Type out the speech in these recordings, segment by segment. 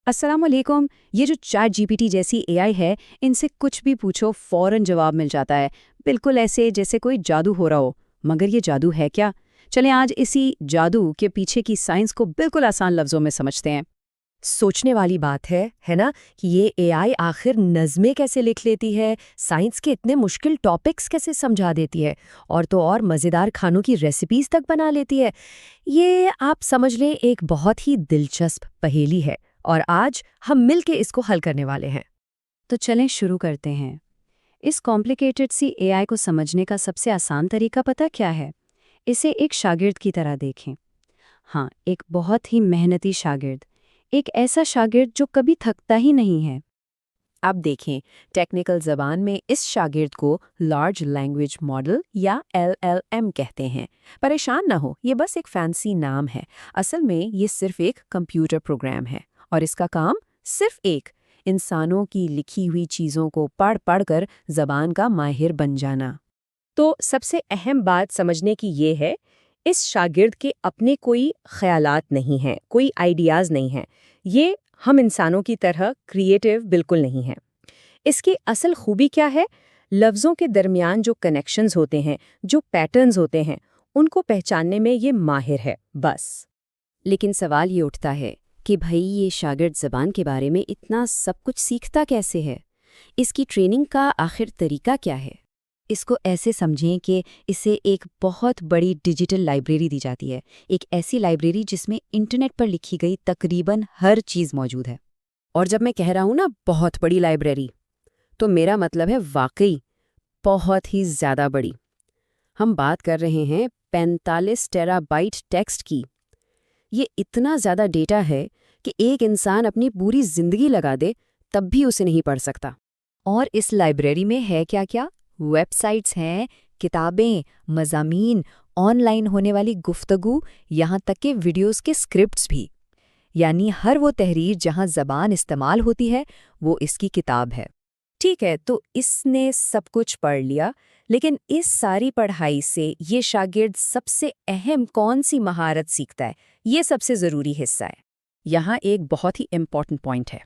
अस्सलाम वालेकुम। ये जो चैट जीपीटी जैसी एआई है, इनसे कुछ भी पूछो फौरन जवाब मिल जाता है। बिल्कुल ऐसे जैसे कोई जादू हो रहा हो। मगर ये जादू है क्या? चलें आज इसी जादू के पीछे की साइंस को बिल्कुल आसान लफ्जों में समझते हैं। सोचने वाली बात है ना, कि ये एआई आखिर नज़में कैसे लिख लेती है, साइंस के इतने मुश्किल टॉपिक्स कैसे समझा देती है, और तो और मज़ेदार खानों की रेसिपीज तक बना लेती है। ये आप समझ लें एक बहुत ही दिलचस्प पहेली है, और आज हम मिलके इसको हल करने वाले हैं। तो चलें शुरू करते हैं। इस कॉम्प्लिकेटेड सी एआई को समझने का सबसे आसान तरीका पता क्या है? इसे एक शागिर्द की तरह देखें। हाँ, एक बहुत ही मेहनती शागिर्द, एक ऐसा शागिर्द जो कभी थकता ही नहीं है। अब देखें, टेक्निकल ज़बान में इस शागिर्द को लार्ज लैंग्वेज मॉडल या LLM कहते हैं। परेशान ना हो, ये बस एक फैंसी नाम है। असल में ये सिर्फ एक कंप्यूटर प्रोग्राम है, और इसका काम सिर्फ एक इंसानों की लिखी हुई चीज़ों को पढ़ पढ़ कर ज़बान का माहिर बन जाना। तो सबसे अहम बात समझने की ये है, इस शागिर्द के अपने कोई ख़यालात नहीं हैं, कोई आइडियाज़ नहीं हैं। ये हम इंसानों की तरह क्रिएटिव बिल्कुल नहीं है। इसकी असल खूबी क्या है? लफ्ज़ों के दरमियान जो कनेक्शंस होते हैं, जो पैटर्न्स होते हैं, उनको पहचानने में ये माहिर है, बस। लेकिन सवाल ये उठता है कि भाई ये शागिर्द ज़बान के बारे में इतना सब कुछ सीखता कैसे है? इसकी ट्रेनिंग का आखिर तरीका क्या है? इसको ऐसे समझें कि इसे एक बहुत बड़ी डिजिटल लाइब्रेरी दी जाती है, एक ऐसी लाइब्रेरी जिसमें इंटरनेट पर लिखी गई तकरीबन हर चीज़ मौजूद है। और जब मैं कह रहा हूँ ना बहुत बड़ी लाइब्रेरी, तो मेरा मतलब है वाकई बहुत ही ज़्यादा बड़ी। हम बात कर रहे हैं 45 टेराबाइट टेक्स्ट की। ये इतना ज़्यादा डेटा है कि एक इंसान अपनी पूरी ज़िंदगी लगा दे तब भी उसे नहीं पढ़ सकता। और इस लाइब्रेरी में है क्या-क्या? वेबसाइट्स हैं, किताबें, मज़ामीन, ऑनलाइन होने वाली गुफ्तगू, यहाँ तक कि वीडियोज़ के स्क्रिप्ट्स भी। यानी हर वो तहरीर जहाँ ज़बान इस्तेमाल होती है, वो इसकी किताब है। ठीक है, तो इसने सब कुछ पढ़ लिया, लेकिन इस सारी पढ़ाई से ये शागिर्द सबसे अहम कौन सी महारत सीखता है? ये सबसे ज़रूरी हिस्सा है। यहाँ एक बहुत ही इम्पॉर्टेंट पॉइंट है।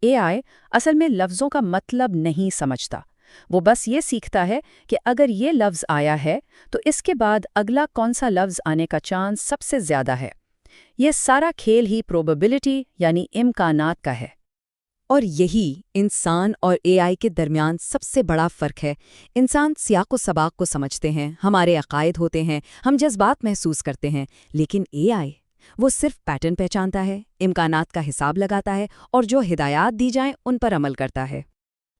एआई असल में लफ्ज़ों का मतलब नहीं समझता। वो बस ये सीखता है कि अगर ये लफ्ज़ आया है तो इसके बाद अगला कौन सा लफ्ज़ आने का चांस सबसे ज़्यादा है। ये सारा खेल ही प्रोबेबिलिटी यानी इम्कानात का है। और यही इंसान और एआई के दरमियान सबसे बड़ा फ़र्क है। इंसान सियाक़ व सबाक़ को समझते हैं, हमारे अक़ायद होते हैं, हम जज्बात महसूस करते हैं, लेकिन एआई वो सिर्फ पैटर्न पहचानता है, इम्कानात का हिसाब लगाता है और जो हिदायत दी जाएं उन पर अमल करता है।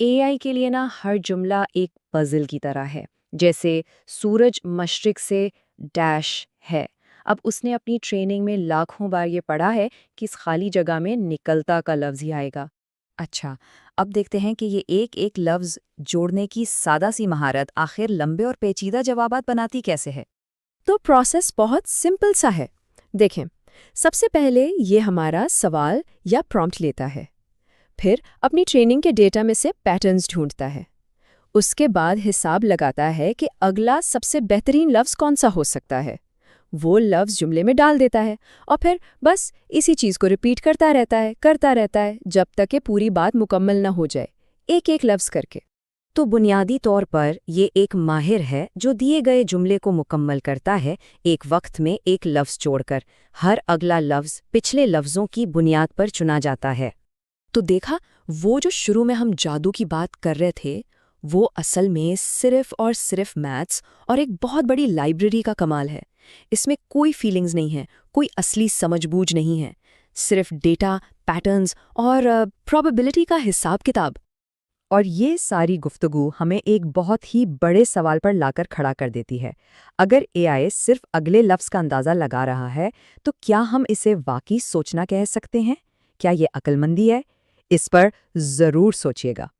एआई के लिए ना हर जुमला एक पजल की तरह है। जैसे सूरज मशरिक से डैश है। अब उसने अपनी ट्रेनिंग में लाखों बार ये पढ़ा है कि इस खाली जगह में निकलता का लफ्ज़ ही आएगा। अच्छा, अब देखते हैं कि ये एक-एक लफ्ज़ जोड़ने की सादा सी महारत आखिर लंबे और पेचीदा जवाबात बनाती कैसे है। तो प्रोसेस बहुत सिंपल सा है। देखें, सबसे पहले ये हमारा सवाल या प्रॉम्प्ट लेता है, फिर अपनी ट्रेनिंग के डेटा में से पैटर्न्स ढूंढता है, उसके बाद हिसाब लगाता है कि अगला सबसे बेहतरीन लफ्ज़ कौन सा हो सकता है, वो लफ्ज़ जुमले में डाल देता है, और फिर बस इसी चीज़ को रिपीट करता रहता है जब तक कि पूरी बात मुकम्मल न हो जाए, एक एक लफ्ज़ करके। तो बुनियादी तौर पर ये एक माहिर है जो दिए गए जुमले को मुकम्मल करता है, एक वक्त में एक लफ्ज़ छोड़कर। हर अगला लफ्ज़ पिछले लफ्ज़ों की बुनियाद पर चुना जाता है। तो देखा, वो जो शुरू में हम जादू की बात कर रहे थे, वो असल में सिर्फ और सिर्फ मैथ्स और एक बहुत बड़ी लाइब्रेरी का कमाल है। इसमें कोई फीलिंग्स नहीं है, कोई असली समझबूझ नहीं है, सिर्फ डेटा, पैटर्न्स और प्रोबेबिलिटी का हिसाब किताब। और ये सारी गुफ्तगू हमें एक बहुत ही बड़े सवाल पर लाकर खड़ा कर देती है। अगर एआई सिर्फ अगले लफ्ज़ का अंदाज़ा लगा रहा है, तो क्या हम इसे वाकई सोचना कह सकते हैं? क्या ये अक्लमंदी है? इस पर ज़रूर सोचिएगा।